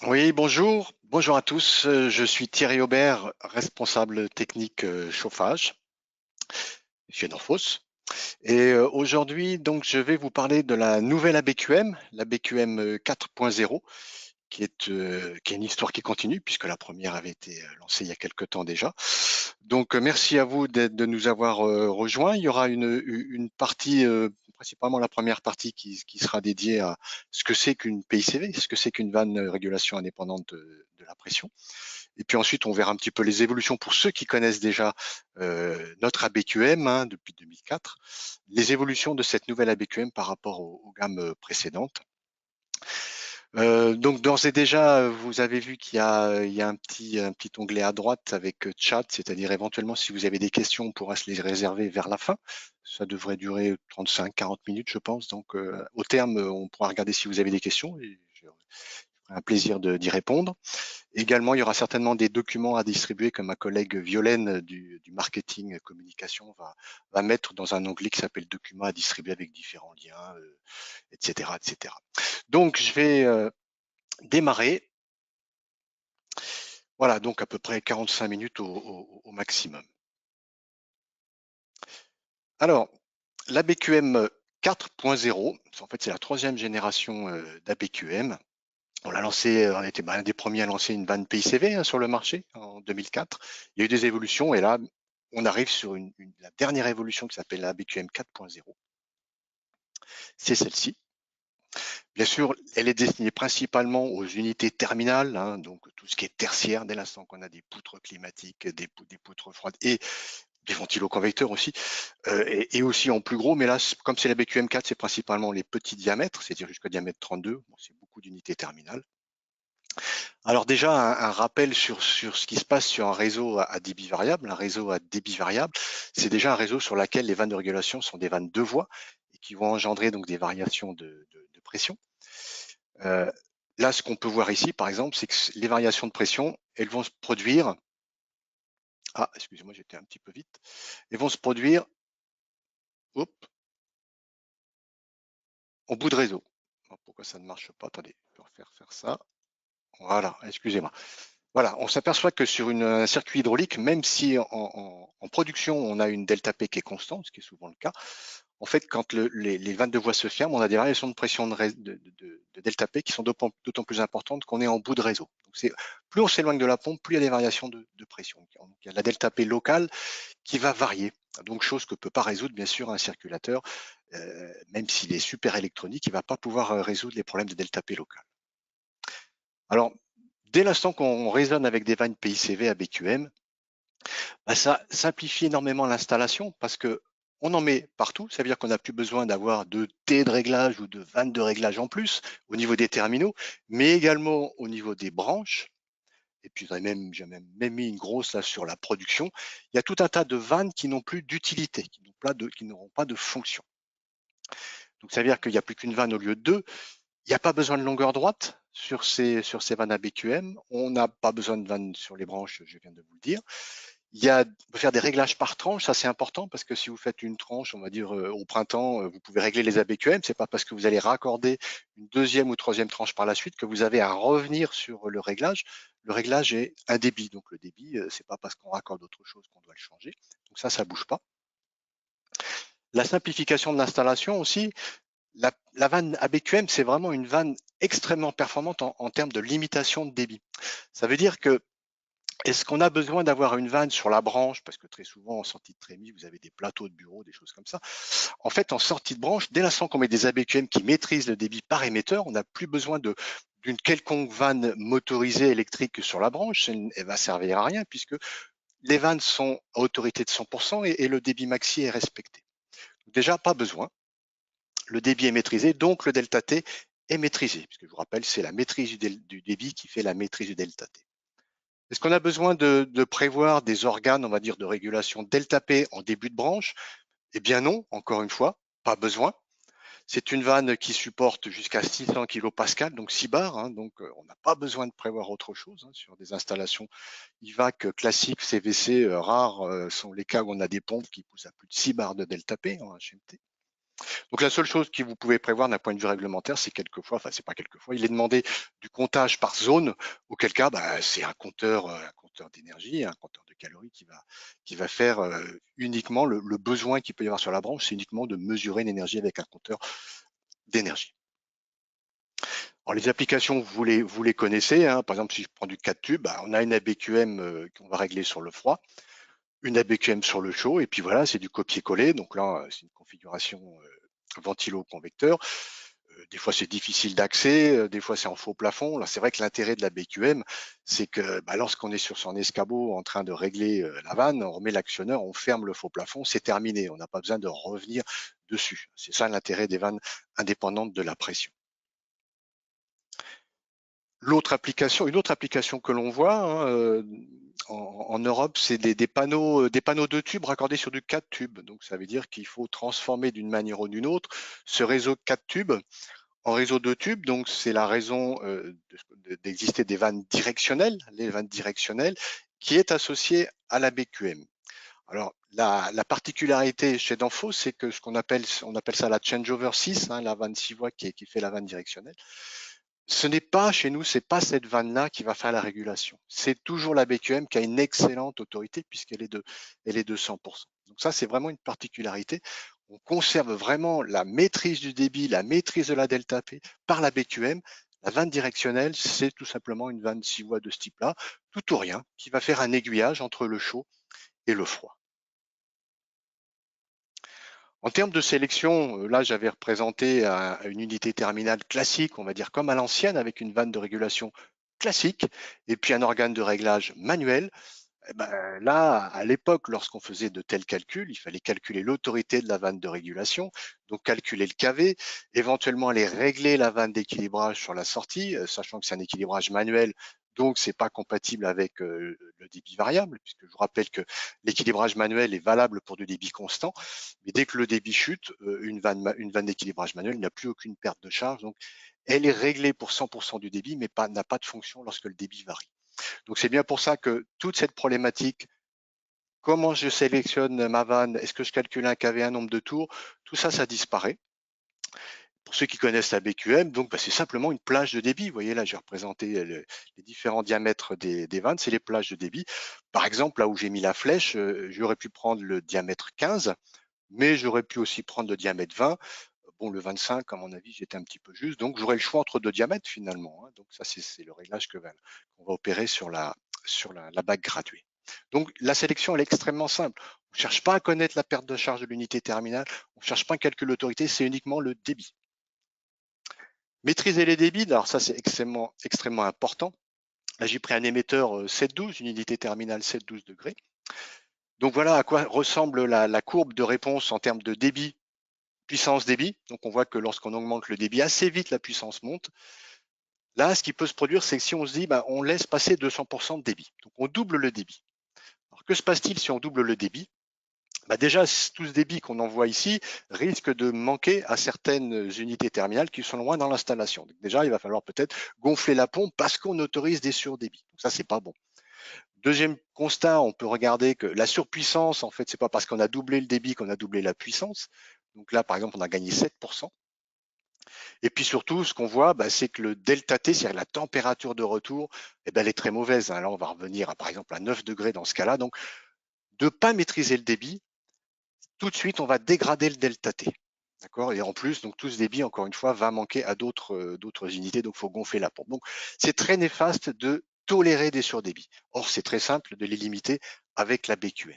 Oui, bonjour. Bonjour à tous. Je suis Thierry Aubert, responsable technique chauffage chez Norfoss. Et aujourd'hui, donc, je vais vous parler de la nouvelle ABQM, l'ABQM 4.0, qui est une histoire qui continue puisque la première avait été lancée il y a quelque temps déjà. Donc, merci à vous de nous avoir rejoints. Il y aura une partie, principalement la première partie, qui sera dédiée à ce que c'est qu'une PICV, ce que c'est qu'une vanne régulation indépendante de la pression. Et puis ensuite, on verra un petit peu les évolutions pour ceux qui connaissent déjà notre ABQM depuis 2004, les évolutions de cette nouvelle ABQM par rapport aux gammes précédentes. Donc d'ores et déjà, vous avez vu qu'il y a un petit onglet à droite avec chat, c'est-à-dire éventuellement si vous avez des questions, on pourra se les réserver vers la fin. Ça devrait durer 35-40 minutes, je pense. Donc au terme, on pourra regarder si vous avez des questions et j'aurai un plaisir d'y répondre. Également, il y aura certainement des documents à distribuer que ma collègue Violaine du marketing communication va mettre dans un onglet qui s'appelle documents à distribuer avec différents liens, etc., etc. Donc, je vais démarrer. Voilà, donc à peu près 45 minutes au maximum. Alors, l'ABQM 4.0, en fait, c'est la troisième génération d'ABQM. On l'a lancé, on était un des premiers à lancer une vanne PICV sur le marché en 2004. Il y a eu des évolutions et là, on arrive sur la dernière évolution qui s'appelle la BQM 4.0. C'est celle-ci. Bien sûr, elle est destinée principalement aux unités terminales, donc tout ce qui est tertiaire, dès l'instant qu'on a des poutres climatiques, des poutres froides et des ventiloconvecteurs aussi, et aussi en plus gros. Mais là, comme c'est la BQM4, c'est principalement les petits diamètres, c'est-à-dire jusqu'au diamètre 32. Bon, c'est beaucoup d'unités terminales. Alors déjà, un rappel sur ce qui se passe sur un réseau à débit variable. Un réseau à débit variable, c'est déjà un réseau sur lequel les vannes de régulation sont des vannes de voie et qui vont engendrer donc des variations de pression. Euh, Là, ce qu'on peut voir ici, par exemple, c'est que les variations de pression, elles vont se produire. Ah, excusez-moi, j'étais un petit peu vite. Elles vont se produire, hop, au bout de réseau. Alors, pourquoi ça ne marche pas? Attendez, je vais faire ça. Voilà, excusez-moi. Voilà, on s'aperçoit que sur un circuit hydraulique, même si en production, on a une delta P qui est constante, ce qui est souvent le cas, en fait, quand les vannes de voie se ferment, on a des variations de pression de delta P qui sont d'autant plus importantes qu'on est en bout de réseau. Donc plus on s'éloigne de la pompe, plus il y a des variations de pression. Donc, il y a la delta P locale qui va varier. Donc, chose que ne peut pas résoudre, bien sûr, un circulateur, même s'il est super électronique, il ne va pas pouvoir résoudre les problèmes de delta P locale. Alors, dès l'instant qu'on raisonne avec des vannes PICV à BQM, bah, ça simplifie énormément l'installation parce que on en met partout. Ça veut dire qu'on n'a plus besoin d'avoir de T de réglage ou de vannes de réglage en plus au niveau des terminaux, mais également au niveau des branches. Et puis j'ai même mis une grosse là sur la production. Il y a tout un tas de vannes qui n'ont plus d'utilité, qui n'auront pas de fonction. Donc ça veut dire qu'il n'y a plus qu'une vanne au lieu de deux. Il n'y a pas besoin de longueur droite sur ces vannes ABQM. On n'a pas besoin de vannes sur les branches, je viens de vous le dire. On peut faire des réglages par tranche, ça c'est important parce que si vous faites une tranche, on va dire au printemps, vous pouvez régler les ABQM. C'est pas parce que vous allez raccorder une deuxième ou troisième tranche par la suite que vous avez à revenir sur le réglage. Le réglage est un débit, donc le débit, c'est pas parce qu'on raccorde autre chose qu'on doit le changer. Donc ça bouge pas. La simplification de l'installation aussi, la vanne ABQM, c'est vraiment une vanne extrêmement performante en termes de limitation de débit. Ça veut dire que est-ce qu'on a besoin d'avoir une vanne sur la branche? Parce que très souvent, en sortie de trémie, vous avez des plateaux de bureau, des choses comme ça. En fait, en sortie de branche, dès l'instant qu'on met des ABQM qui maîtrisent le débit par émetteur, on n'a plus besoin d'une quelconque vanne motorisée électrique sur la branche. Elle va servir à rien puisque les vannes sont à autorité de 100% et le débit maxi est respecté. Déjà, pas besoin. Le débit est maîtrisé, donc le delta T est maîtrisé. Puisque je vous rappelle, c'est la maîtrise du débit qui fait la maîtrise du delta T. Est-ce qu'on a besoin de prévoir des organes, on va dire, de régulation delta P en début de branche? Eh bien non, encore une fois, pas besoin. C'est une vanne qui supporte jusqu'à 600 kPa, donc 6 bars, donc on n'a pas besoin de prévoir autre chose sur des installations IVAC classiques, CVC rares sont les cas où on a des pompes qui poussent à plus de 6 bars de delta P en HMT. Donc la seule chose que vous pouvez prévoir d'un point de vue réglementaire, c'est quelquefois, enfin c'est pas quelquefois, il est demandé du comptage par zone, auquel cas bah, c'est un compteur d'énergie, un compteur de calories qui va faire uniquement le besoin qu'il peut y avoir sur la branche, c'est uniquement de mesurer l'énergie avec un compteur d'énergie. Alors les applications, vous les connaissez, hein. Par exemple, si je prends du 4 tubes, bah, on a une ABQM qu'on va régler sur le froid, une ABQM sur le chaud, et puis voilà, c'est du copier-coller. Donc là, c'est une configuration ventilo-convecteur. Des fois, c'est difficile d'accès, des fois, c'est en faux plafond. Là, c'est vrai que l'intérêt de la BQM, c'est que bah, lorsqu'on est sur son escabeau en train de régler la vanne, on remet l'actionneur, on ferme le faux plafond, c'est terminé. On n'a pas besoin de revenir dessus. C'est ça l'intérêt des vannes indépendantes de la pression. Une autre application que l'on voit hein, en Europe, c'est des panneaux de tubes raccordés sur du 4 tubes. Donc, ça veut dire qu'il faut transformer d'une manière ou d'une autre ce réseau 4 tubes en réseau de tubes. Donc, c'est la raison d'exister des vannes directionnelles, les vannes directionnelles, qui est associée à la BQM. Alors, la particularité chez Danfoss, c'est que on appelle ça la changeover 6, hein, la vanne 6 voies qui fait la vanne directionnelle. Ce n'est pas chez nous, c'est pas cette vanne-là qui va faire la régulation. C'est toujours la BQM qui a une excellente autorité elle est de 100%. Donc ça, c'est vraiment une particularité. On conserve vraiment la maîtrise du débit, la maîtrise de la delta P par la BQM. La vanne directionnelle, c'est tout simplement une vanne 6 voies de ce type-là, tout ou rien, qui va faire un aiguillage entre le chaud et le froid. En termes de sélection, là, j'avais représenté une unité terminale classique, on va dire comme à l'ancienne, avec une vanne de régulation classique, et puis un organe de réglage manuel. Eh ben, là, à l'époque, lorsqu'on faisait de tels calculs, il fallait calculer l'autorité de la vanne de régulation, donc calculer le KV, éventuellement aller régler la vanne d'équilibrage sur la sortie, sachant que c'est un équilibrage manuel, donc c'est pas compatible avec le débit variable, puisque je vous rappelle que l'équilibrage manuel est valable pour du débit constant, mais dès que le débit chute, une vanne d'équilibrage manuel n'a plus aucune perte de charge, donc elle est réglée pour 100% du débit, mais n'a pas de fonction lorsque le débit varie. Donc c'est bien pour ça que toute cette problématique, comment je sélectionne ma vanne, est-ce que je calcule un KV, un nombre de tours, tout ça, ça disparaît. Pour ceux qui connaissent la BQM, donc bah, c'est simplement une plage de débit. Vous voyez là, j'ai représenté les différents diamètres des vannes, c'est les plages de débit. Par exemple, là où j'ai mis la flèche, j'aurais pu prendre le diamètre 15, mais j'aurais pu aussi prendre le diamètre 20. Bon, le 25, à mon avis, j'étais un petit peu juste. Donc, j'aurais le choix entre deux diamètres finalement, hein. Donc, ça, c'est le réglage qu'on va opérer sur la bague graduée. Donc, la sélection, elle est extrêmement simple. On ne cherche pas à connaître la perte de charge de l'unité terminale. On ne cherche pas un calcul d'autorité, c'est uniquement le débit. Maîtriser les débits, alors ça, c'est extrêmement important. Là, j'ai pris un émetteur 712, une unité terminale 712 degrés. Donc, voilà à quoi ressemble la courbe de réponse en termes de débit puissance débit. Donc, on voit que lorsqu'on augmente le débit assez vite, la puissance monte. Là, ce qui peut se produire, c'est que si on se dit, bah, on laisse passer 200% de débit. Donc, on double le débit. Alors, que se passe-t-il si on double le débit? Bah, déjà, tout ce débit qu'on envoie ici risque de manquer à certaines unités terminales qui sont loin dans l'installation. Déjà, il va falloir peut-être gonfler la pompe parce qu'on autorise des surdébits. Donc, ça, c'est pas bon. Deuxième constat, on peut regarder que la surpuissance, en fait, c'est pas parce qu'on a doublé le débit qu'on a doublé la puissance. Donc là, par exemple, on a gagné 7%. Et puis surtout, ce qu'on voit, bah, c'est que le delta T, c'est-à-dire la température de retour, eh ben, elle est très mauvaise, hein. Là, on va revenir à, par exemple à 9 degrés dans ce cas-là. Donc, de ne pas maîtriser le débit, tout de suite, on va dégrader le delta T. D'accord. Et en plus, donc tout ce débit, encore une fois, va manquer à d'autres unités, donc il faut gonfler la pompe. Donc, c'est très néfaste de tolérer des surdébits. Or, c'est très simple de les limiter avec la BQM.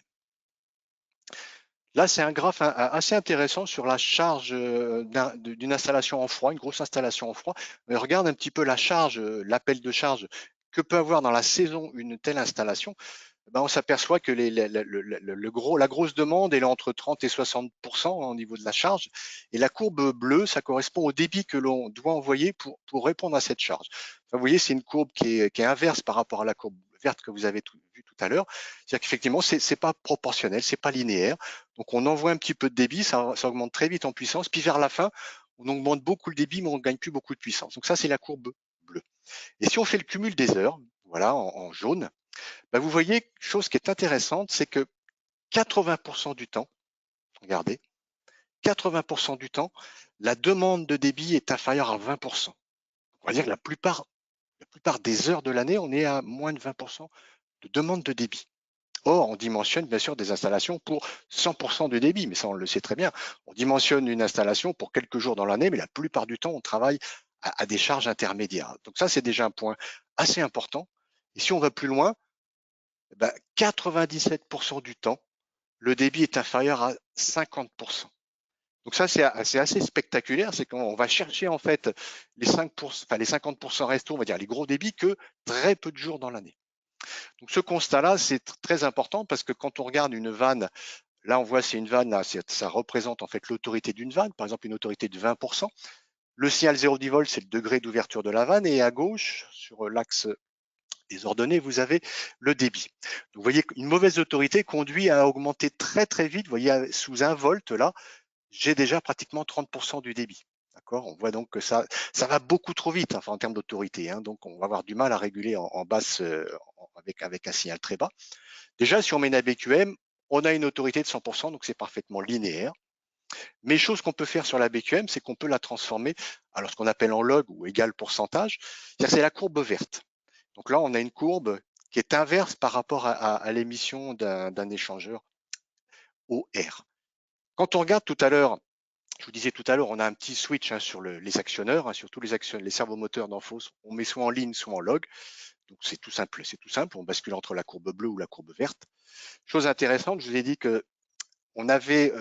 Là, c'est un graphe assez intéressant sur la charge d'une installation en froid, une grosse installation en froid. Mais regarde un petit peu la charge, l'appel de charge que peut avoir dans la saison une telle installation. Ben, on s'aperçoit que la grosse demande est entre 30 et 60% au niveau de la charge. Et la courbe bleue, ça correspond au débit que l'on doit envoyer pour répondre à cette charge. Enfin, vous voyez, c'est une courbe qui est inverse par rapport à la courbe verte que vous avez vue tout à l'heure. C'est-à-dire qu'effectivement, c'est pas proportionnel, c'est pas linéaire. Donc, on envoie un petit peu de débit, ça augmente très vite en puissance. Puis vers la fin, on augmente beaucoup le débit, mais on ne gagne plus beaucoup de puissance. Donc ça, c'est la courbe bleue. Et si on fait le cumul des heures, voilà, en jaune, ben vous voyez, chose qui est intéressante, c'est que 80% du temps, regardez, 80% du temps, la demande de débit est inférieure à 20%. On va dire que la plupart des heures de l'année, on est à moins de 20% de demande de débit. Or, on dimensionne bien sûr des installations pour 100% de débit, mais ça on le sait très bien. On dimensionne une installation pour quelques jours dans l'année, mais la plupart du temps, on travaille à des charges intermédiaires. Donc ça, c'est déjà un point assez important. Et si on va plus loin, 97% du temps, le débit est inférieur à 50%. Donc ça, c'est assez spectaculaire, c'est qu'on va chercher en fait les 5%, enfin les 50% restants, on va dire les gros débits, que très peu de jours dans l'année. Donc ce constat-là, c'est très important parce que quand on regarde une vanne, là on voit c'est une vanne, là, ça représente en fait l'autorité d'une vanne, par exemple une autorité de 20%. Le signal 0,10 volts, c'est le degré d'ouverture de la vanne, et à gauche, sur l'axe des ordonnées, vous avez le débit. Donc, vous voyez qu'une mauvaise autorité conduit à augmenter très très vite. Vous voyez, sous 1 volt, là, j'ai déjà pratiquement 30% du débit. D'accord. On voit donc que ça va beaucoup trop vite, enfin, en termes d'autorité. Hein, donc, on va avoir du mal à réguler en basse avec un signal très bas. Déjà, si on met une ABQM, on a une autorité de 100%, donc c'est parfaitement linéaire. Mais chose qu'on peut faire sur la BQM, c'est qu'on peut la transformer à ce qu'on appelle en log ou égal pourcentage. C'est-à-dire que c'est la courbe verte. Donc là, on a une courbe qui est inverse par rapport à l'émission d'un échangeur OR. Quand on regarde tout à l'heure, je vous disais tout à l'heure, on a un petit switch sur les actionneurs, sur tous les servomoteurs d'Enphos. On met soit en ligne, soit en log. Donc c'est tout simple, on bascule entre la courbe bleue ou la courbe verte. Chose intéressante, je vous ai dit que on avait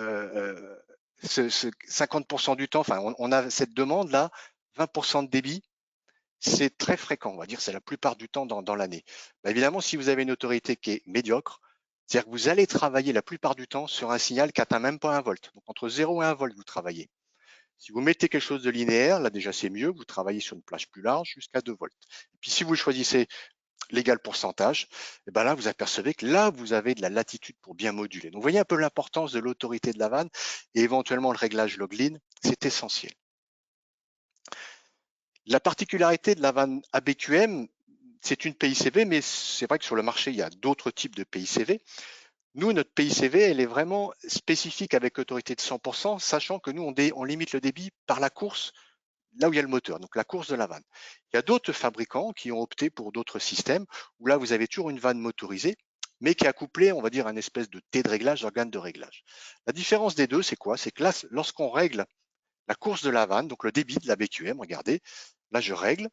ce 50% du temps, enfin on a cette demande là, 20% de débit, c'est très fréquent, on va dire, c'est la plupart du temps dans l'année. Évidemment, si vous avez une autorité qui est médiocre, c'est-à-dire que vous allez travailler la plupart du temps sur un signal qui n'atteint même pas 1 volt. Donc entre 0 et 1 volt, vous travaillez. Si vous mettez quelque chose de linéaire, là déjà c'est mieux, vous travaillez sur une plage plus large jusqu'à 2 volts. Et puis si vous choisissez l'égal pourcentage, et ben là vous apercevez que là vous avez de la latitude pour bien moduler. Donc vous voyez un peu l'importance de l'autorité de la vanne et éventuellement le réglage logline, c'est essentiel. La particularité de la vanne ABQM, c'est une PICV, mais c'est vrai que sur le marché il y a d'autres types de PICV. Nous, notre PICV, elle est vraiment spécifique avec autorité de 100%, sachant que nous, on limite le débit par la course, là où il y a le moteur, donc la course de la vanne. Il y a d'autres fabricants qui ont opté pour d'autres systèmes, où là, vous avez toujours une vanne motorisée, mais qui est accouplée, on va dire, à une espèce de T de réglage, d'organe de réglage. La différence des deux, c'est quoi? C'est que là, lorsqu'on règle la course de la vanne, donc le débit de la BQM, regardez, là, je règle,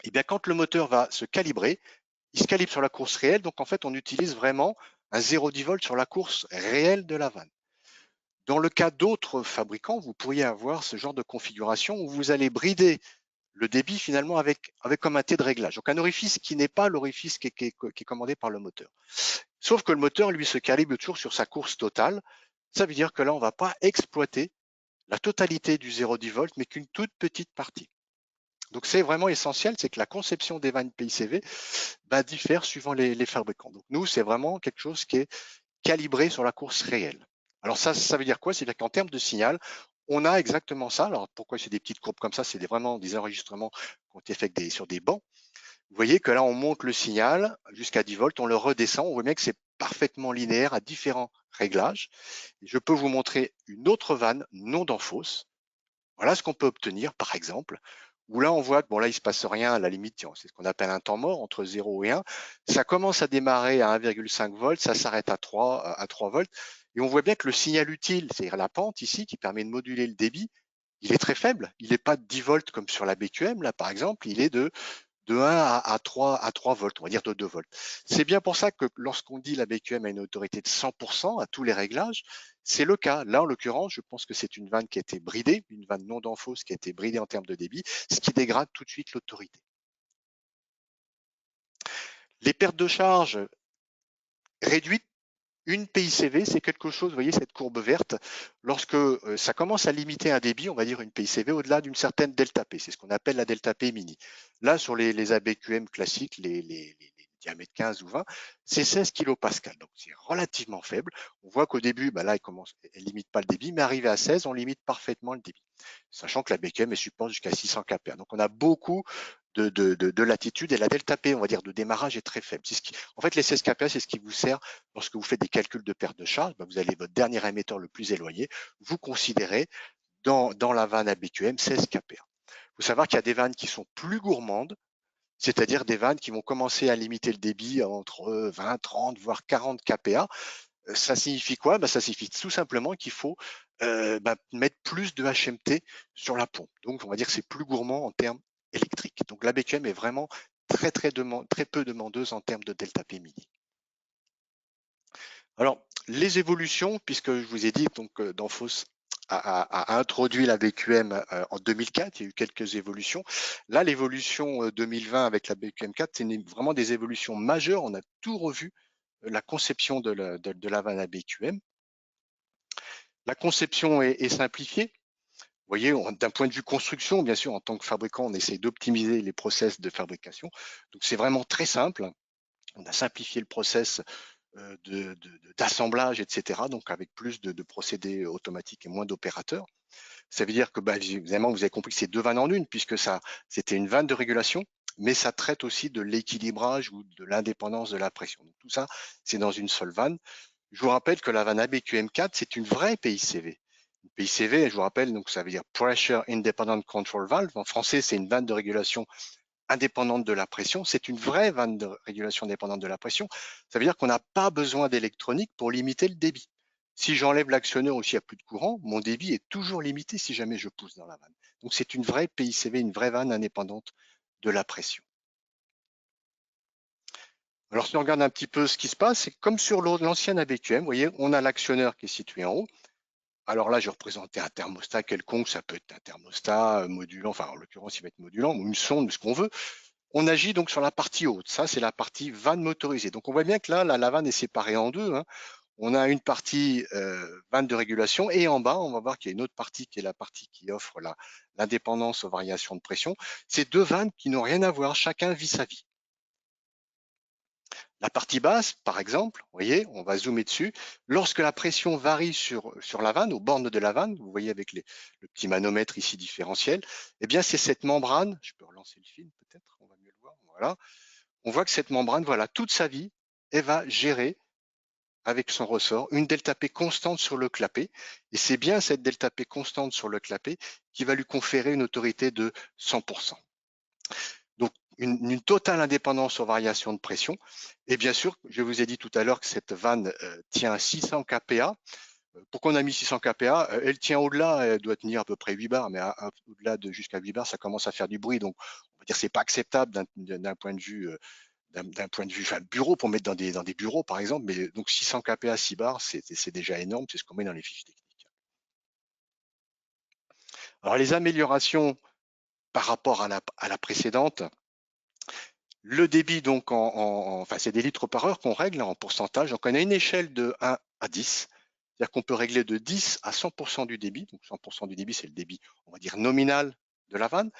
et bien quand le moteur va se calibrer, il se calibre sur la course réelle, donc en fait, on utilise vraiment un 0,10 volts sur la course réelle de la vanne. Dans le cas d'autres fabricants, vous pourriez avoir ce genre de configuration où vous allez brider le débit finalement avec comme un T de réglage. Donc un orifice qui n'est pas l'orifice qui est commandé par le moteur. Sauf que le moteur, lui, se calibre toujours sur sa course totale. Ça veut dire que là, on ne va pas exploiter la totalité du 0,10 volts, mais qu'une toute petite partie. Donc c'est vraiment essentiel, c'est que la conception des vannes PICV diffère suivant les fabricants. Donc nous, c'est vraiment quelque chose qui est calibré sur la course réelle. Alors ça veut dire quoi? C'est-à-dire qu'en termes de signal, on a exactement ça. Alors pourquoi c'est des petites courbes comme ça? C'est vraiment des enregistrements qui ont été faits sur des bancs. Vous voyez que là, on monte le signal jusqu'à 10 volts, on le redescend. On voit bien que c'est parfaitement linéaire à différents réglages. Et je peux vous montrer une autre vanne non d'Enphos. Voilà ce qu'on peut obtenir, par exemple, où là, on voit que bon, là, il ne se passe rien à la limite, c'est ce qu'on appelle un temps mort entre 0 et 1. Ça commence à démarrer à 1,5 volts, ça s'arrête à 3 volts. Et on voit bien que le signal utile, c'est-à-dire la pente ici, qui permet de moduler le débit, il est très faible. Il n'est pas de 10 volts comme sur la BQM, là, par exemple, il est de 1 à 3 volts, on va dire de 2 volts. C'est bien pour ça que lorsqu'on dit la BQM a une autorité de 100% à tous les réglages, c'est le cas. Là, en l'occurrence, je pense que c'est une vanne qui a été bridée, une vanne non d'Enphos qui a été bridée en termes de débit, ce qui dégrade tout de suite l'autorité. Les pertes de charge réduites, une PICV, c'est quelque chose, vous voyez cette courbe verte, lorsque ça commence à limiter un débit, on va dire une PICV, au-delà d'une certaine delta P, c'est ce qu'on appelle la delta P mini. Là, sur les ABQM classiques, les diamètres 15 ou 20, c'est 16 kPa, donc c'est relativement faible. On voit qu'au début, là, elle limite pas le débit, mais arrivé à 16, on limite parfaitement le débit, sachant que la BQM supporte jusqu'à 600 kPa. Donc on a beaucoup de latitude, et la delta P, on va dire, de démarrage est très faible. En fait, les 16 kPa, c'est ce qui vous sert lorsque vous faites des calculs de perte de charge. Ben, vous allez votre dernier émetteur le plus éloigné, vous considérez dans la vanne ABQM 16 kPa. Il faut savoir qu'il y a des vannes qui sont plus gourmandes, c'est-à-dire des vannes qui vont commencer à limiter le débit entre 20, 30, voire 40 kPa. Ça signifie quoi? Ça signifie tout simplement qu'il faut mettre plus de HMT sur la pompe. Donc, on va dire que c'est plus gourmand en termes électriques. Donc, la BQM est vraiment très peu demandeuse en termes de delta P midi. Alors, les évolutions, puisque je vous ai dit, donc Danfoss a introduit la BQM en 2004, il y a eu quelques évolutions. Là, l'évolution 2020 avec la BQM 4, c'est vraiment des évolutions majeures. On a tout revu, la conception de la vanne à BQM. La conception est simplifiée. Vous voyez, d'un point de vue construction, bien sûr, en tant que fabricant, on essaie d'optimiser les process de fabrication. Donc, c'est vraiment très simple. On a simplifié le process d'assemblage, etc. Donc, avec plus de procédés automatiques et moins d'opérateurs. Ça veut dire que, évidemment, vous avez compris que c'est deux vannes en une, puisque c'était une vanne de régulation, mais ça traite aussi de l'équilibrage ou de l'indépendance de la pression. Donc, tout ça, c'est dans une seule vanne. Je vous rappelle que la vanne ABQM4, c'est une vraie PICV. Une PICV, je vous rappelle, donc ça veut dire Pressure Independent Control Valve. En français, c'est une vanne de régulation indépendante de la pression. C'est une vraie vanne de régulation indépendante de la pression. Ça veut dire qu'on n'a pas besoin d'électronique pour limiter le débit. Si j'enlève l'actionneur ou s'il n'y a plus de courant, mon débit est toujours limité si jamais je pousse dans la vanne. Donc c'est une vraie PICV, une vraie vanne indépendante de la pression. Alors si on regarde un petit peu ce qui se passe, c'est comme sur l'ancienne ABQM, vous voyez, on a l'actionneur qui est situé en haut. Alors là, je représentais un thermostat quelconque, ça peut être un thermostat modulant, enfin en l'occurrence il va être modulant, ou une sonde, ce qu'on veut. On agit donc sur la partie haute, ça c'est la partie vanne motorisée. Donc on voit bien que là, la vanne est séparée en deux. Hein. On a une partie vanne de régulation et en bas, on va voir qu'il y a une autre partie qui est la partie qui offre l'indépendance aux variations de pression. C'est deux vannes qui n'ont rien à voir, chacun vit sa vie. La partie basse, par exemple, vous voyez, on va zoomer dessus. Lorsque la pression varie sur la vanne, aux bornes de la vanne, vous voyez avec le petit manomètre ici différentiel, eh bien c'est cette membrane, je peux relancer le film peut-être, on va mieux le voir, voilà. On voit que cette membrane, voilà, toute sa vie, elle va gérer avec son ressort une delta P constante sur le clapet. Et c'est bien cette delta P constante sur le clapet qui va lui conférer une autorité de 100%. Donc, une totale indépendance aux variations de pression. Et bien sûr, je vous ai dit tout à l'heure que cette vanne tient à 600 kPa. Pourquoi on a mis 600 kPa? Elle tient au-delà, elle doit tenir à peu près 8 bars, mais au-delà de jusqu'à 8 bars, ça commence à faire du bruit. Donc, on va dire que c'est pas acceptable d'un point de vue bureau pour mettre dans des bureaux, par exemple. Mais donc 600 kPa, 6 bars, c'est déjà énorme, c'est ce qu'on met dans les fiches techniques. Alors, les améliorations par rapport à la précédente, le débit, donc, enfin, c'est des litres par heure qu'on règle en pourcentage. Donc, on a une échelle de 1 à 10. C'est-à-dire qu'on peut régler de 10 à 100% du débit. Donc, 100% du débit, c'est le débit, on va dire, nominal de la vanne.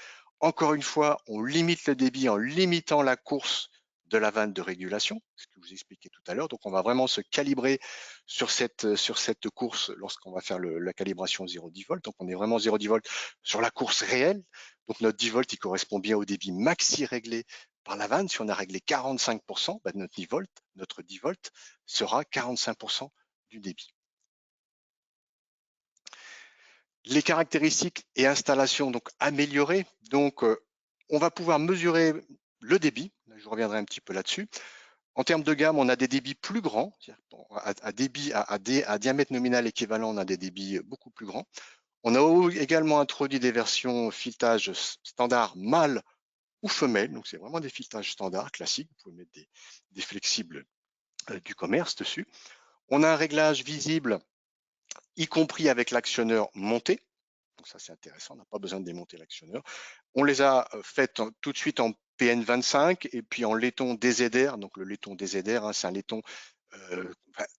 Encore une fois, on limite le débit en limitant la course de la vanne de régulation, ce que je vous expliquais tout à l'heure. Donc, on va vraiment se calibrer sur cette course lorsqu'on va faire la calibration 0,10 volts. Donc, on est vraiment 0,10 volts sur la course réelle. Donc, notre 10 volts, il correspond bien au débit maxi réglé par la vanne. Si on a réglé 45%, notre 10 volts sera 45% du débit. Les caractéristiques et installations donc améliorées. Donc, on va pouvoir mesurer le débit. Je reviendrai un petit peu là-dessus. En termes de gamme, on a des débits plus grands. À diamètre nominal équivalent, on a des débits beaucoup plus grands. On a également introduit des versions filetage standard mâle ou femelle. Donc, c'est vraiment des filetages standards classiques. Vous pouvez mettre des flexibles du commerce dessus. On a un réglage visible, y compris avec l'actionneur monté. Donc ça, c'est intéressant, on n'a pas besoin de démonter l'actionneur. On les a faites tout de suite en PN25 et puis en laiton DZR. Donc le laiton DZR, hein, c'est un laiton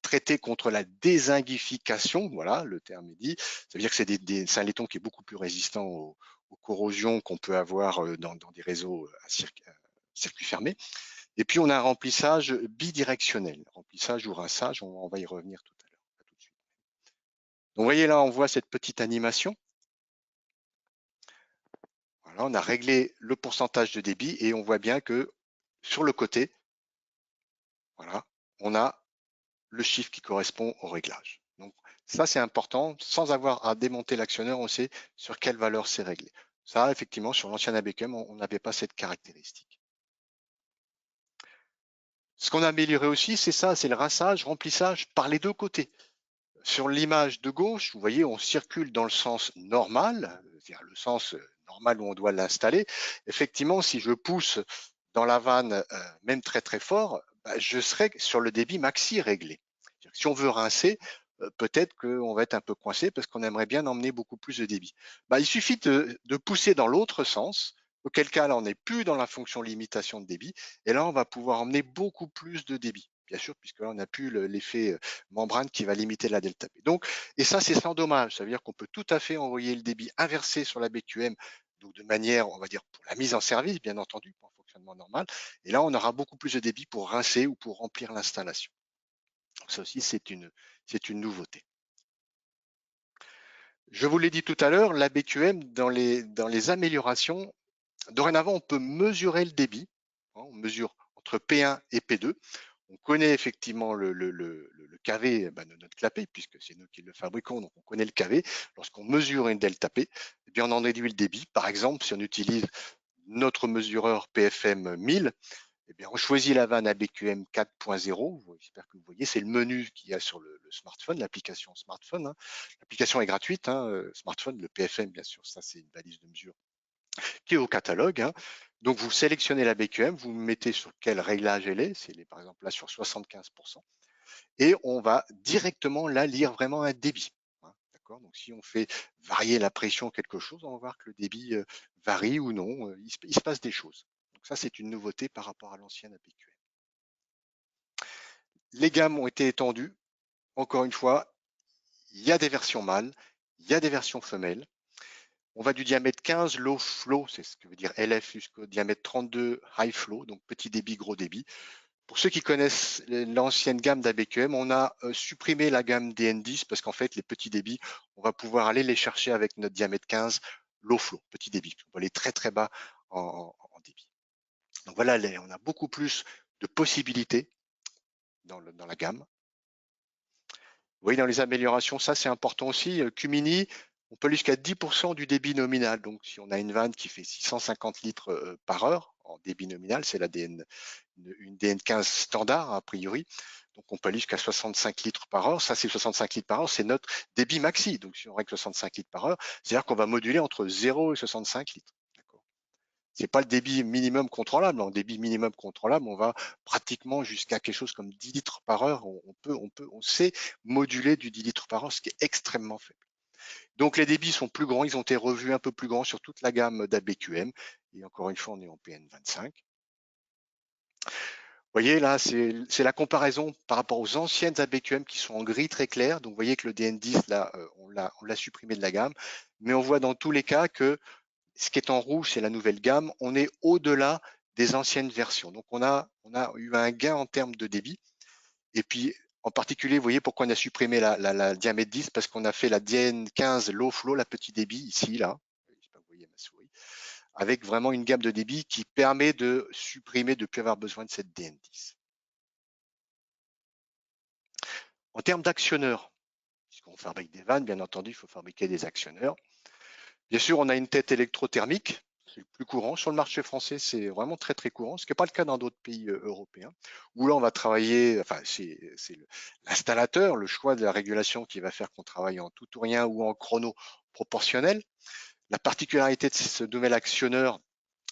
traité contre la dézinguification, voilà, le terme est dit. Ça veut dire que c'est un laiton qui est beaucoup plus résistant aux corrosions qu'on peut avoir dans des réseaux à circuit fermé. Et puis on a un remplissage bidirectionnel, remplissage ou rinçage, on va y revenir tout à l'heure. Tout de suite. Donc vous voyez là, on voit cette petite animation. Voilà, on a réglé le pourcentage de débit et on voit bien que sur le côté, voilà, on a le chiffre qui correspond au réglage. Donc ça, c'est important. Sans avoir à démonter l'actionneur, on sait sur quelle valeur c'est réglé. Ça, effectivement, sur l'ancien ABQM, on n'avait pas cette caractéristique. Ce qu'on a amélioré aussi, c'est ça, c'est le rinçage, remplissage par les deux côtés. Sur l'image de gauche, vous voyez, on circule dans le sens normal, c'est-à-dire le sens normal où on doit l'installer. Effectivement, si je pousse dans la vanne, même très très fort, bah, je serai sur le débit maxi réglé. Si on veut rincer, peut-être qu'on va être un peu coincé parce qu'on aimerait bien emmener beaucoup plus de débit. Bah, il suffit de pousser dans l'autre sens, auquel cas là, on n'est plus dans la fonction limitation de débit, et là, on va pouvoir emmener beaucoup plus de débit. Bien sûr, puisque là, on n'a plus l'effet membrane qui va limiter la delta P. Donc, et ça, c'est sans dommage. Ça veut dire qu'on peut tout à fait envoyer le débit inversé sur la BQM, donc de manière, on va dire, pour la mise en service, bien entendu, pour un fonctionnement normal. Et là, on aura beaucoup plus de débit pour rincer ou pour remplir l'installation. Donc, ça aussi, c'est une nouveauté. Je vous l'ai dit tout à l'heure, la BQM, dans les améliorations, dorénavant, on peut mesurer le débit. On mesure entre P1 et P2. On connaît effectivement le KV de notre clapet, puisque c'est nous qui le fabriquons, donc on connaît le KV. Lorsqu'on mesure une delta P, eh bien on en réduit le débit. Par exemple, si on utilise notre mesureur PFM 1000, eh bien on choisit la vanne ABQM 4.0. J'espère que vous voyez, c'est le menu qu'il y a sur le smartphone, l'application smartphone. Hein. L'application est gratuite, hein, smartphone, le PFM, bien sûr, ça c'est une balise de mesure qui est au catalogue. Hein. Donc, vous sélectionnez la BQM, vous mettez sur quel réglage elle est, par exemple là sur 75%, et on va directement là lire vraiment un débit. Hein, d'accord. Donc, si on fait varier la pression quelque chose, on va voir que le débit varie ou non, il se passe des choses. Donc, ça, c'est une nouveauté par rapport à l'ancienne ABQM. Les gammes ont été étendues. Encore une fois, il y a des versions mâles, il y a des versions femelles. On va du diamètre 15 low flow, c'est ce que veut dire LF, jusqu'au diamètre 32 high flow, donc petit débit, gros débit. Pour ceux qui connaissent l'ancienne gamme d'ABQM, on a supprimé la gamme DN10 parce qu'en fait, les petits débits, on va pouvoir aller les chercher avec notre diamètre 15 low flow, petit débit. On va aller très très bas en débit. Donc voilà, on a beaucoup plus de possibilités dans la gamme. Vous voyez, dans les améliorations, ça c'est important aussi. Cumini, on peut aller jusqu'à 10% du débit nominal. Donc, si on a une vanne qui fait 650 litres par heure en débit nominal, c'est une DN15 standard a priori. Donc, on peut aller jusqu'à 65 litres par heure. Ça, c'est 65 litres par heure, c'est notre débit maxi. Donc, si on règle 65 litres par heure, c'est-à-dire qu'on va moduler entre 0 et 65 litres. C'est pas le débit minimum contrôlable. En débit minimum contrôlable, on va pratiquement jusqu'à quelque chose comme 10 litres par heure. On sait moduler du 10 litres par heure, ce qui est extrêmement faible. Donc les débits sont plus grands, ils ont été revus un peu plus grands sur toute la gamme d'ABQM. Et encore une fois, on est en PN25. Vous voyez là, c'est la comparaison par rapport aux anciennes ABQM qui sont en gris très clair. Donc vous voyez que le DN10, là, on l'a supprimé de la gamme. Mais on voit dans tous les cas que ce qui est en rouge, c'est la nouvelle gamme. On est au-delà des anciennes versions. Donc, on a eu un gain en termes de débit. Et puis, en particulier, vous voyez pourquoi on a supprimé la diamètre 10, parce qu'on a fait la DN15 low flow, la petit débit, ici, là. Je sais pas, vous voyez ma souris. Avec vraiment une gamme de débit qui permet de supprimer, de ne plus avoir besoin de cette DN10. En termes d'actionneurs, puisqu'on fabrique des vannes, bien entendu, il faut fabriquer des actionneurs. Bien sûr, on a une tête électrothermique, c'est le plus courant. Sur le marché français, c'est vraiment très très courant, ce qui n'est pas le cas dans d'autres pays européens, où là on va travailler, enfin c'est l'installateur, le choix de la régulation qui va faire qu'on travaille en tout ou rien ou en chrono proportionnel. La particularité de ce nouvel actionneur,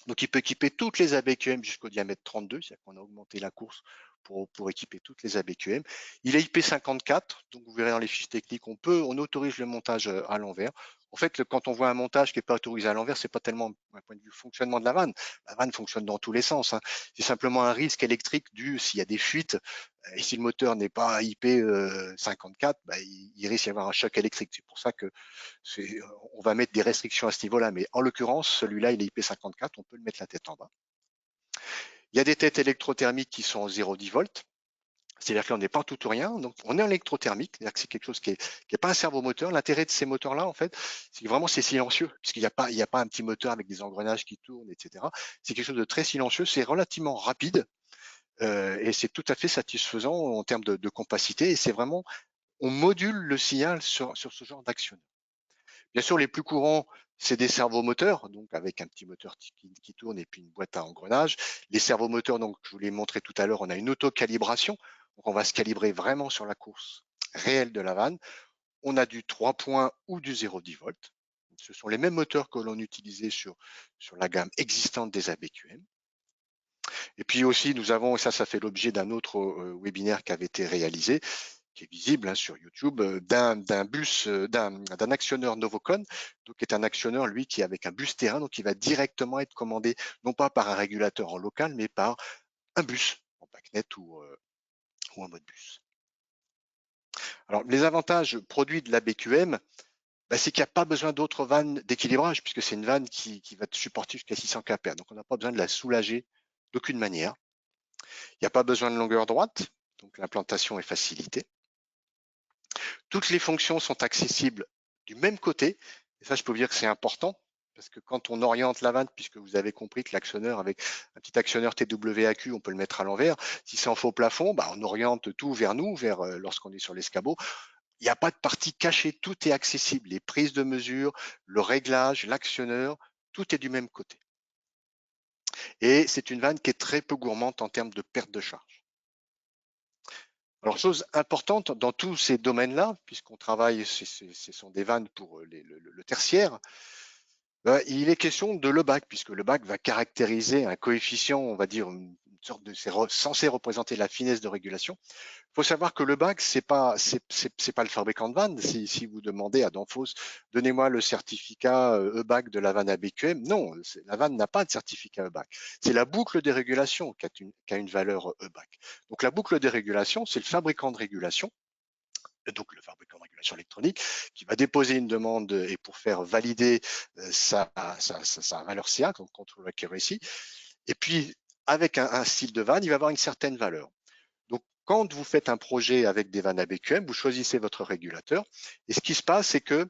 donc il peut équiper toutes les ABQM jusqu'au diamètre 32, c'est-à-dire qu'on a augmenté la course pour équiper toutes les ABQM. Il est IP54, donc vous verrez dans les fiches techniques, on autorise le montage à l'envers. En fait, quand on voit un montage qui n'est pas autorisé à l'envers, c'est pas tellement un point de vue fonctionnement de la vanne. La vanne fonctionne dans tous les sens. Hein. C'est simplement un risque électrique dû s'il y a des fuites et si le moteur n'est pas IP54, bah, il risque d'y avoir un choc électrique. C'est pour ça que on va mettre des restrictions à ce niveau-là. Mais en l'occurrence, celui-là, il est IP54, on peut le mettre la tête en bas. Il y a des têtes électrothermiques qui sont en 0,10 volts. C'est-à-dire que là, on n'est pas en tout ou rien, donc on est en électrothermique, c'est-à-dire que c'est quelque chose qui est pas un servomoteur. L'intérêt de ces moteurs-là, en fait, c'est que vraiment c'est silencieux, puisqu'il n'y a pas un petit moteur avec des engrenages qui tournent, etc. C'est quelque chose de très silencieux, c'est relativement rapide, et c'est tout à fait satisfaisant en termes de compacité, et c'est vraiment, on module le signal sur ce genre d'action. Bien sûr, les plus courants, c'est des servomoteurs, donc avec un petit moteur qui tourne et puis une boîte à engrenages. Les servomoteurs, donc je vous l'ai montré tout à l'heure, on a une auto-calibration, donc on va se calibrer vraiment sur la course réelle de la vanne. On a du 3 points ou du 0,10 volts. Ce sont les mêmes moteurs que l'on utilisait sur la gamme existante des ABQM. Et puis aussi, nous avons, et ça fait l'objet d'un autre webinaire qui avait été réalisé, qui est visible sur YouTube, d'un actionneur Novocon, donc qui est un actionneur, lui, qui est avec un bus terrain, donc qui va directement être commandé, non pas par un régulateur en local, mais par un bus en PACnet ou en mode bus. Alors, les avantages produits de la BQM, c'est qu'il n'y a pas besoin d'autres vannes d'équilibrage, puisque c'est une vanne qui va te supporter jusqu'à 600 kPa. Donc, on n'a pas besoin de la soulager d'aucune manière. Il n'y a pas besoin de longueur droite, donc l'implantation est facilitée. Toutes les fonctions sont accessibles du même côté. Et ça, je peux vous dire que c'est important, parce que quand on oriente la vanne, puisque vous avez compris que l'actionneur, avec un petit actionneur TWAQ, on peut le mettre à l'envers. Si c'est en faux plafond, on oriente tout vers nous, lorsqu'on est sur l'escabeau. Il n'y a pas de partie cachée, tout est accessible. Les prises de mesure, le réglage, l'actionneur, tout est du même côté. Et c'est une vanne qui est très peu gourmande en termes de perte de charge. Alors, chose importante dans tous ces domaines-là, puisqu'on travaille, ce sont des vannes pour le tertiaire, il est question de l'EBAC, puisque l'EBAC va caractériser un coefficient, on va dire une sorte de, c'est censé représenter la finesse de régulation. Il faut savoir que le BAC, c'est pas le fabricant de vannes. Si vous demandez à Danfoss, donnez-moi le certificat EBAC de la vanne ABQM, non, la vanne n'a pas de certificat EBAC. C'est la boucle de régulation qui a une valeur EBAC. Donc la boucle de régulation, c'est le fabricant de régulation, donc le fabricant de régulation électronique, qui va déposer une demande et pour faire valider sa valeur CA, donc Control Accuracy. Et puis, avec un style de vanne, il va avoir une certaine valeur. Donc, quand vous faites un projet avec des vannes ABQM, vous choisissez votre régulateur. Et ce qui se passe, c'est que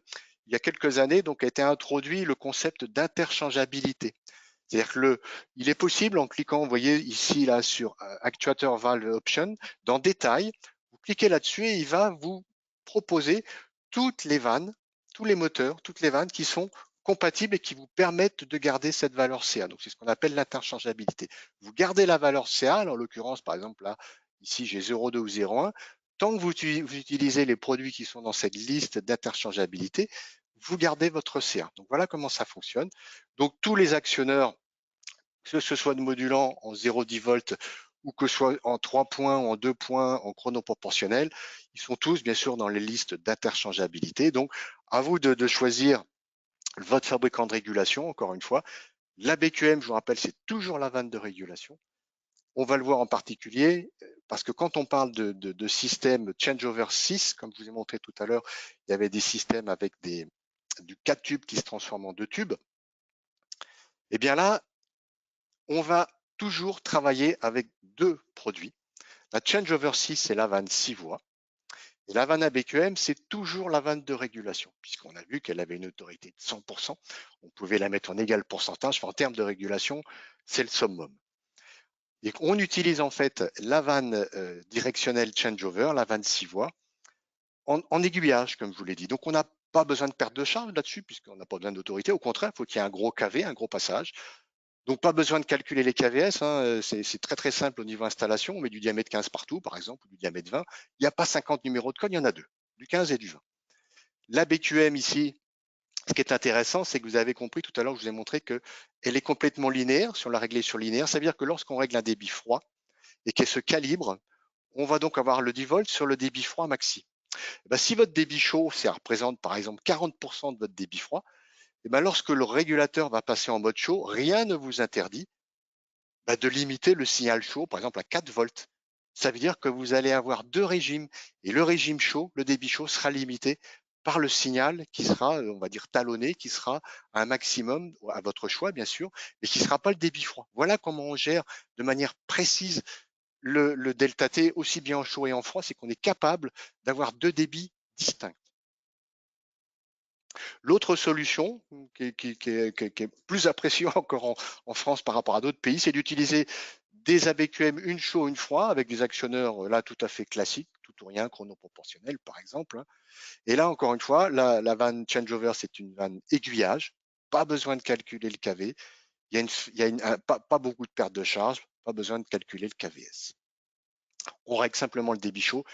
il y a quelques années, donc, a été introduit le concept d'interchangeabilité. C'est-à-dire que il est possible, en cliquant, vous voyez ici là sur Actuator Valve Option, dans Détail, vous cliquez là-dessus et il va vous proposer toutes les vannes, tous les moteurs, toutes les vannes qui sont compatibles et qui vous permettent de garder cette valeur CA. Donc, c'est ce qu'on appelle l'interchangeabilité. Vous gardez la valeur CA, en l'occurrence, par exemple, là, ici, j'ai 0,2 ou 0,1. Tant que vous utilisez les produits qui sont dans cette liste d'interchangeabilité, vous gardez votre CA. Donc, voilà comment ça fonctionne. Donc, tous les actionneurs, que ce soit de modulant en 0,10 volts ou que ce soit en 3 points ou en 2 points en chronoproportionnel, ils sont tous, bien sûr, dans les listes d'interchangeabilité. Donc, à vous de choisir votre fabricant de régulation, encore une fois. La BQM, je vous rappelle, c'est toujours la vanne de régulation. On va le voir en particulier parce que quand on parle de système changeover 6, comme je vous ai montré tout à l'heure, il y avait des systèmes avec du 4 tubes qui se transforment en 2 tubes. Et bien là, on va toujours travailler avec deux produits. La changeover 6, c'est la vanne 6 voies. Et la vanne ABQM, c'est toujours la vanne de régulation, puisqu'on a vu qu'elle avait une autorité de 100%. On pouvait la mettre en égal pourcentage. En termes de régulation, c'est le summum. Et on utilise en fait la vanne directionnelle changeover, la vanne 6 voies, en aiguillage, comme je vous l'ai dit. Donc, on n'a pas besoin de perte de charge là-dessus, puisqu'on n'a pas besoin d'autorité. Au contraire, il faut qu'il y ait un gros KV, un gros passage. Donc, pas besoin de calculer les KVS. C'est très, très simple au niveau installation. On met du diamètre 15 partout, par exemple, ou du diamètre 20. Il n'y a pas 50 numéros de code, il y en a deux, du 15 et du 20. La BQM ici, ce qui est intéressant, c'est que vous avez compris tout à l'heure, je vous ai montré qu'elle est complètement linéaire. Si on la réglait sur linéaire, ça veut dire que lorsqu'on règle un débit froid et qu'elle se calibre, on va donc avoir le 10 volts sur le débit froid maxi. Si votre débit chaud, ça représente par exemple 40% de votre débit froid, lorsque le régulateur va passer en mode chaud, rien ne vous interdit de limiter le signal chaud, par exemple à 4 volts. Ça veut dire que vous allez avoir deux régimes. Et le régime chaud, le débit chaud, sera limité par le signal qui sera, on va dire, talonné, qui sera à un maximum, à votre choix bien sûr, mais qui ne sera pas le débit froid. Voilà comment on gère de manière précise le delta T aussi bien en chaud et en froid, c'est qu'on est capable d'avoir deux débits distincts. L'autre solution, qui est plus appréciée encore en France par rapport à d'autres pays, c'est d'utiliser des ABQM, une chaud, une froid, avec des actionneurs là tout à fait classiques, tout ou rien, chronoproportionnel par exemple. Et là, encore une fois, la vanne changeover, c'est une vanne aiguillage, pas besoin de calculer le KV, il y a pas beaucoup de perte de charge, pas besoin de calculer le KVS. On règle simplement le débit chaud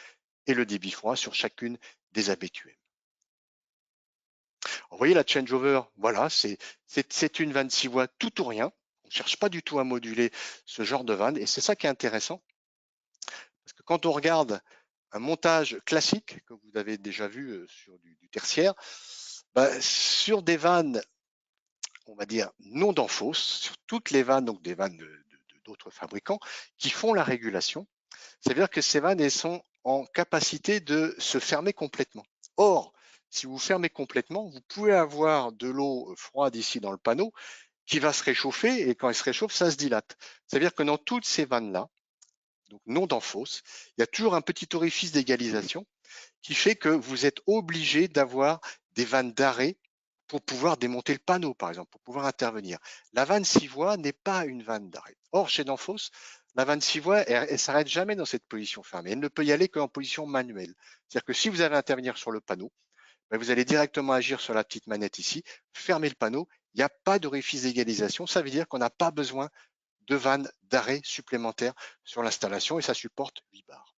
et le débit froid sur chacune des ABQM. Vous voyez la changeover, voilà, c'est une vanne 6 voies tout ou rien. On ne cherche pas du tout à moduler ce genre de vanne et c'est ça qui est intéressant parce que quand on regarde un montage classique que vous avez déjà vu sur du tertiaire, bah, sur des vannes, on va dire non d'Enphos, sur toutes les vannes, donc des vannes d'autres fabricants qui font la régulation, ça veut dire que ces vannes elles sont en capacité de se fermer complètement. Or, si vous fermez complètement, vous pouvez avoir de l'eau froide ici dans le panneau qui va se réchauffer et quand elle se réchauffe, ça se dilate. C'est-à-dire que dans toutes ces vannes-là, donc non d'Enphos, il y a toujours un petit orifice d'égalisation qui fait que vous êtes obligé d'avoir des vannes d'arrêt pour pouvoir démonter le panneau, par exemple, pour pouvoir intervenir. La vanne 6 voies n'est pas une vanne d'arrêt. Or, chez Danfoss, la vanne 6 voies, elle s'arrête jamais dans cette position fermée. Elle ne peut y aller qu'en position manuelle. C'est-à-dire que si vous allez intervenir sur le panneau, ben vous allez directement agir sur la petite manette ici, fermer le panneau. Il n'y a pas d'orifice d'égalisation. Ça veut dire qu'on n'a pas besoin de vannes d'arrêt supplémentaires sur l'installation et ça supporte 8 bars.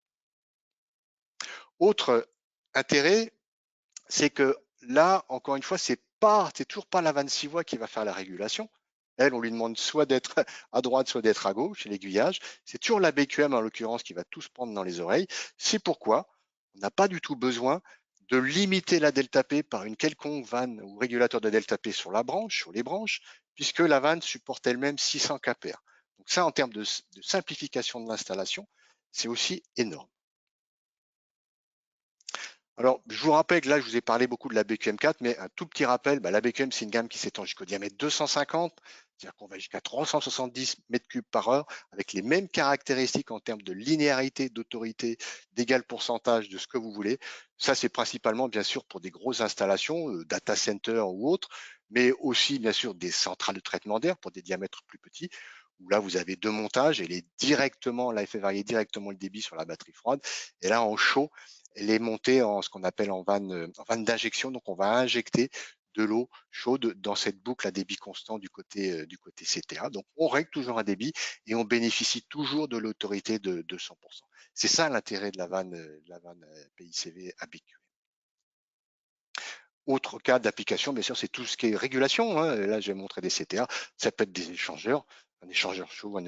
Autre intérêt, c'est que là, encore une fois, c'est toujours pas la vanne 6 voies qui va faire la régulation. Elle, on lui demande soit d'être à droite, soit d'être à gauche, l'aiguillage. C'est toujours la BQM, en l'occurrence, qui va tout se prendre dans les oreilles. C'est pourquoi on n'a pas du tout besoin de limiter la delta P par une quelconque vanne ou régulateur de delta P sur la branche, sur les branches, puisque la vanne supporte elle-même 600 kPa. Donc ça, en termes de simplification de l'installation, c'est aussi énorme. Alors, je vous rappelle que là, je vous ai parlé beaucoup de la BQM4, mais un tout petit rappel, la BQM, c'est une gamme qui s'étend jusqu'au diamètre 250, c'est-à-dire qu'on va jusqu'à 370 mètres cubes par heure, avec les mêmes caractéristiques en termes de linéarité, d'autorité, d'égal pourcentage de ce que vous voulez. Ça, c'est principalement, bien sûr, pour des grosses installations, data center ou autres, mais aussi, bien sûr, des centrales de traitement d'air pour des diamètres plus petits, où là, vous avez deux montages, et là, il fait varier directement le débit sur la batterie froide. Et là, en chaud, elle est montée en ce qu'on appelle en vanne d'injection. Donc, on va injecter de l'eau chaude dans cette boucle à débit constant du côté CTA. Donc, on règle toujours un débit et on bénéficie toujours de l'autorité de 100%. C'est ça l'intérêt de la vanne PICV ABQ. Autre cas d'application, bien sûr, c'est tout ce qui est régulation. Hein. Là, je vais montrer des CTA. Ça peut être des échangeurs, un échangeur chaud, un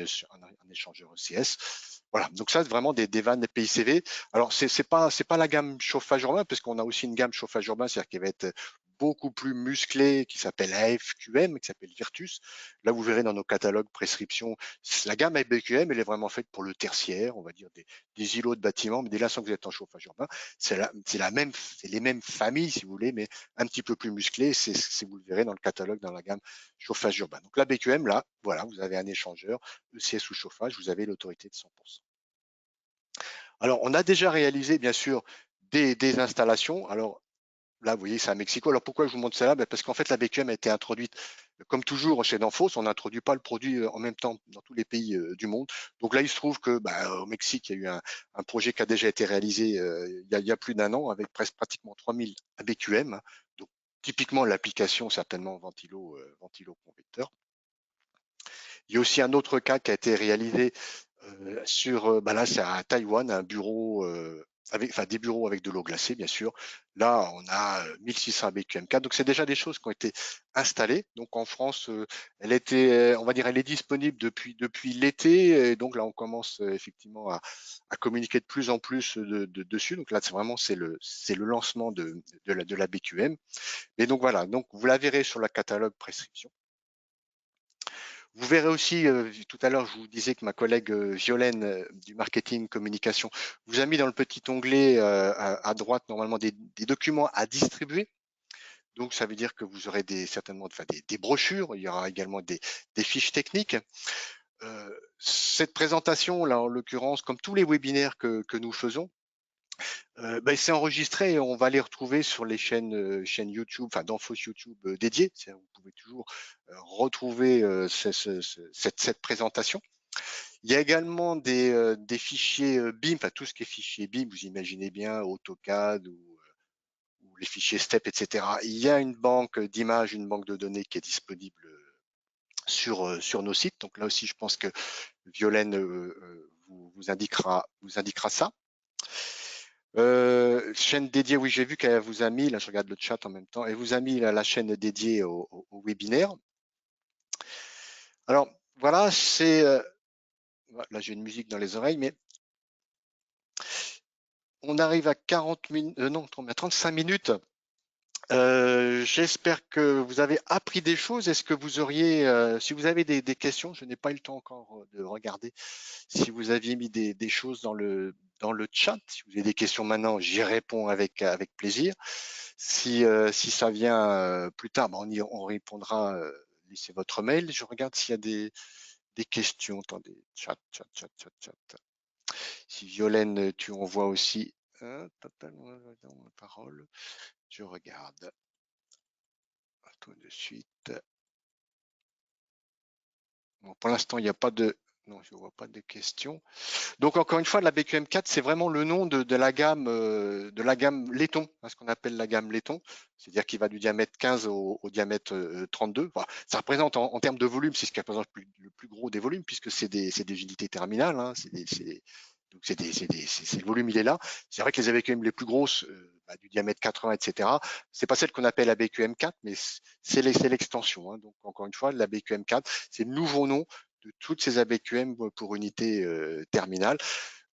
échangeur ECS. Voilà, donc ça, c'est vraiment des vannes PICV. Alors, c'est pas la gamme chauffage urbain, parce qu'on a aussi une gamme chauffage urbain, c'est-à-dire qui va être beaucoup plus musclée, qui s'appelle AFQM, qui s'appelle Virtus. Là, vous verrez dans nos catalogues prescriptions, la gamme AFQM, elle est vraiment faite pour le tertiaire, on va dire des îlots de bâtiments, mais dès l'instant que vous êtes en chauffage urbain, c'est les mêmes familles, si vous voulez, mais un petit peu plus musclé, vous le verrez dans le catalogue dans la gamme chauffage urbain. Donc la BQM, là, voilà, vous avez un échangeur, ECS ou chauffage, vous avez l'autorité de 100%. Alors, on a déjà réalisé, bien sûr, des installations. Alors, là, vous voyez, c'est à Mexico. Alors, pourquoi je vous montre ça là? Parce qu'en fait, la BQM a été introduite, comme toujours chez Danfoss, on n'introduit pas le produit en même temps dans tous les pays du monde. Donc là, il se trouve que au Mexique, il y a eu un projet qui a déjà été réalisé il y a plus d'un an avec presque pratiquement 3000 ABQM. Donc, typiquement, l'application, certainement, ventilo-convecteur. Il y a aussi un autre cas qui a été réalisé là, c'est à Taïwan, un bureau des bureaux avec de l'eau glacée, bien sûr. Là, on a 1600 BQM4. Donc, c'est déjà des choses qui ont été installées. Donc, en France, elle était, on va dire, elle est disponible depuis l'été. Et donc, là, on commence effectivement à communiquer de plus en plus dessus. Donc, là, c'est le lancement de la BQM. Et donc, voilà. Donc, vous la verrez sur la catalogue prescription. Vous verrez aussi, tout à l'heure, je vous disais que ma collègue Violaine du marketing communication vous a mis dans le petit onglet à droite normalement des documents à distribuer. Donc, ça veut dire que vous aurez certainement des brochures, il y aura également des fiches techniques. Cette présentation, là, en l'occurrence, comme tous les webinaires que nous faisons, c'est enregistré et on va les retrouver sur les chaînes YouTube, enfin d'Infos YouTube dédiées. Vous pouvez toujours retrouver cette présentation. Il y a également des fichiers BIM, enfin tout ce qui est fichier BIM, vous imaginez bien, AutoCAD ou les fichiers STEP, etc. Il y a une banque d'images, une banque de données qui est disponible sur nos sites. Donc là aussi, je pense que Violaine vous indiquera ça. Chaîne dédiée, oui, j'ai vu qu'elle vous a mis, là je regarde le chat en même temps, elle vous a mis la chaîne dédiée au webinaire. Alors voilà, c'est là j'ai une musique dans les oreilles, mais on arrive à 40 minutes, non, à 35 minutes. J'espère que vous avez appris des choses. Est-ce que vous auriez, si vous avez des questions, je n'ai pas eu le temps encore de regarder si vous aviez mis des choses dans le chat. Si vous avez des questions maintenant, j'y réponds avec plaisir. Si ça vient plus tard, on répondra. Laissez votre mail. Je regarde s'il y a des questions. Attendez, chat. Si Violaine, tu envoies aussi parole. Je regarde tout de suite. Bon, pour l'instant, il n'y a pas de. Non, je ne vois pas de questions. Donc encore une fois, la BQM4, c'est vraiment le nom de la gamme laiton, ce qu'on appelle la gamme laiton, c'est-à-dire qui va du diamètre 15 au diamètre 32. Voilà. Ça représente en termes de volume, c'est ce qui représente le plus gros des volumes, puisque c'est des unités terminales. Hein, donc le volume, il est là. C'est vrai que les ABQM les plus grosses, du diamètre 80, etc., c'est pas celle qu'on appelle la BQM4, mais c'est l'extension. Hein. Donc encore une fois, la BQM4, c'est le nouveau nom de toutes ces ABQM pour unité terminale.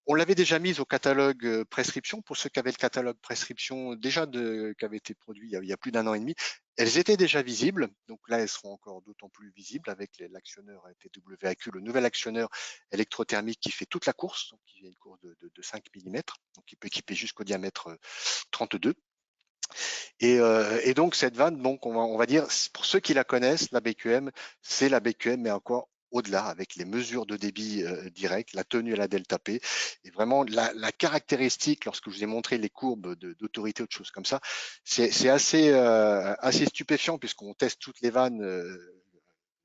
On l'avait déjà mise au catalogue prescription, pour ceux qui avaient le catalogue prescription déjà qui avait été produit il y a plus d'1 an et demi. Elles étaient déjà visibles, donc là elles seront encore d'autant plus visibles avec l'actionneur TWAQ, le nouvel actionneur électrothermique qui fait toute la course, donc qui a une course de 5 mm, donc qui peut équiper jusqu'au diamètre 32. Et donc cette vanne, donc on va dire, pour ceux qui la connaissent, la BQM, c'est la BQM, mais encore au-delà, avec les mesures de débit direct, la tenue à la delta P, et vraiment la caractéristique, lorsque je vous ai montré les courbes d'autorité ou de choses comme ça, c'est assez stupéfiant, puisqu'on teste toutes les vannes,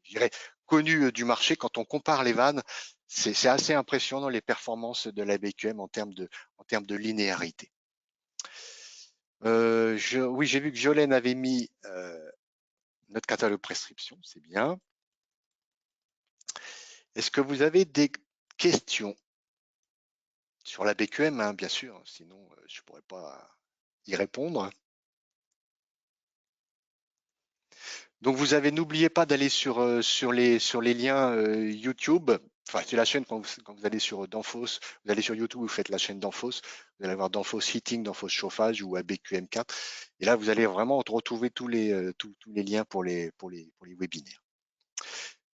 je dirais, connues du marché. Quand on compare les vannes, c'est assez impressionnant les performances de la BQM en termes de linéarité. Oui, j'ai vu que Violaine avait mis notre catalogue prescription, c'est bien. Est-ce que vous avez des questions sur la BQM, hein, bien sûr, sinon je ne pourrais pas y répondre. Donc vous avez, n'oubliez pas d'aller sur les liens YouTube. Enfin, c'est la chaîne quand vous allez sur Danfoss, vous allez sur YouTube, vous faites la chaîne Danfoss, vous allez avoir Danfoss Heating, Danfoss Chauffage ou ABQM4. Et là, vous allez vraiment retrouver tous les liens pour les webinaires.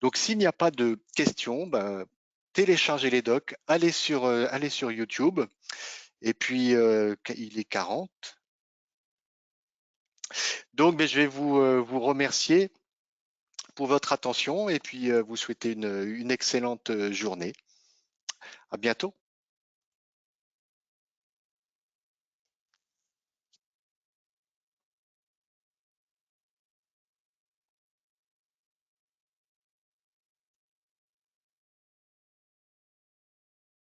Donc, s'il n'y a pas de questions, téléchargez les docs, allez sur YouTube. Et puis, il est 40. Donc, je vais vous remercier pour votre attention et puis vous souhaiter une excellente journée. À bientôt.